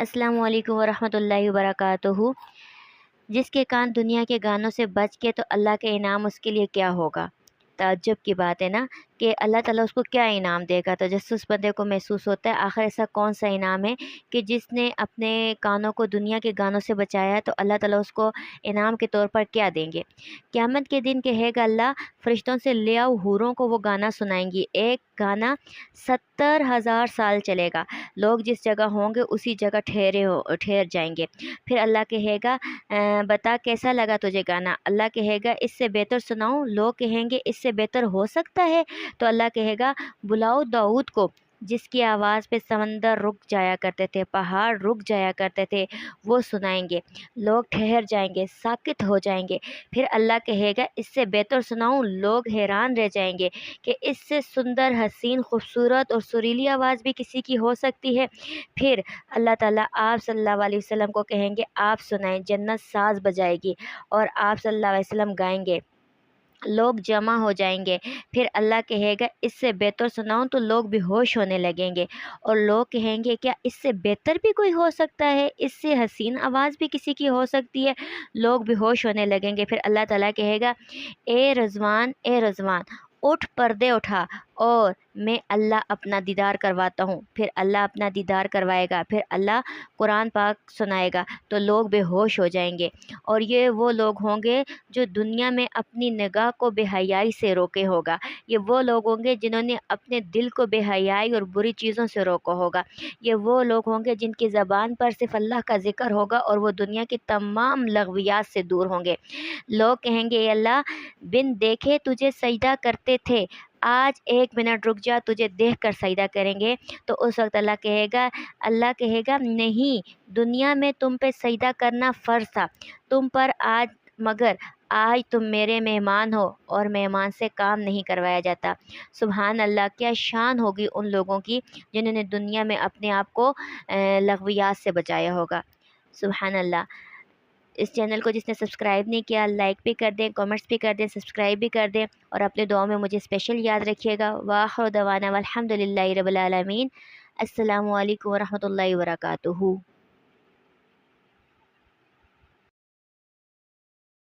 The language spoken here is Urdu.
السلام علیکم ورحمۃ اللہ وبرکاتہ۔ جس کے کان دنیا کے گانوں سے بچ کے تو اللہ کا انعام اس کے لیے کیا ہوگا۔ تعجب کی بات ہے نا کہ اللہ تعالیٰ اس کو کیا انعام دے گا۔ تجسس بندے کو محسوس ہوتا ہے آخر ایسا کون سا انعام ہے کہ جس نے اپنے کانوں کو دنیا کے گانوں سے بچایا ہے تو اللہ تعالیٰ اس کو انعام کے طور پر کیا دیں گے۔ قیامت کے دن کہے گا اللہ فرشتوں سے لے آؤ حوروں کو، وہ گانا سنائیں گی۔ ایک گانا 70,000 سال چلے گا۔ لوگ جس جگہ ہوں گے اسی جگہ ٹھہر جائیں گے۔ پھر اللہ کہے گا بتا کیسا لگا تجھے گانا۔ اللہ کہے گا اس سے بہتر سناؤں۔ لوگ کہیں گے اس سے بہتر ہو سکتا ہے؟ تو اللہ کہے گا بلاؤ داؤد کو، جس کی آواز پہ سمندر رک جایا کرتے تھے، پہاڑ رک جایا کرتے تھے، وہ سنائیں گے۔ لوگ ٹھہر جائیں گے، ساکت ہو جائیں گے۔ پھر اللہ کہے گا اس سے بہتر سناؤں۔ لوگ حیران رہ جائیں گے کہ اس سے سندر، حسین، خوبصورت اور سریلی آواز بھی کسی کی ہو سکتی ہے۔ پھر اللہ تعالیٰ آپ صلی اللہ علیہ وسلم کو کہیں گے آپ سنائیں۔ جنت ساز بجائے گی اور آپ صلی اللہ علیہ وسلم گائیں گے۔ لوگ جمع ہو جائیں گے۔ پھر اللہ کہے گا اس سے بہتر سناؤں، تو لوگ بے ہوش ہونے لگیں گے اور لوگ کہیں گے کیا اس سے بہتر بھی کوئی ہو سکتا ہے؟ اس سے حسین آواز بھی کسی کی ہو سکتی ہے؟ لوگ بے ہوش ہونے لگیں گے۔ پھر اللہ تعالیٰ کہے گا اے رضوان، اے رضوان اٹھ، پردے اٹھا اور میں اللہ اپنا دیدار کرواتا ہوں۔ پھر اللہ اپنا دیدار کروائے گا۔ پھر اللہ قرآن پاک سنائے گا تو لوگ بے ہوش ہو جائیں گے۔ اور یہ وہ لوگ ہوں گے جو دنیا میں اپنی نگاہ کو بے حیائی سے روکے ہوگا۔ یہ وہ لوگ ہوں گے جنہوں نے اپنے دل کو بے حیائی اور بری چیزوں سے روکا ہوگا۔ یہ وہ لوگ ہوں گے جن کی زبان پر صرف اللہ کا ذکر ہوگا اور وہ دنیا کی تمام لغویات سے دور ہوں گے۔ لوگ کہیں گے اے اللہ بن دیکھے تجھے سجدہ کرتے تھے، آج 1 منٹ رک جا، تجھے دیکھ کر سجدہ کریں گے۔ تو اس وقت اللہ کہے گا نہیں، دنیا میں تم پہ سجدہ کرنا فرض تھا تم پر، مگر آج تم میرے مہمان ہو اور مہمان سے کام نہیں کروایا جاتا۔ سبحان اللہ، کیا شان ہوگی ان لوگوں کی جنہوں نے دنیا میں اپنے آپ کو لغویات سے بچایا ہوگا۔ سبحان اللہ۔ اس چینل کو جس نے سبسکرائب نہیں کیا لائک بھی کر دیں، کامنٹس بھی کر دیں، سبسکرائب بھی کر دیں اور اپنے دعاؤں میں مجھے اسپیشل یاد رکھیے گا۔ وآخر دعوانا والحمد للہ رب العالمین۔ السلام علیکم ورحمۃ اللہ وبرکاتہ۔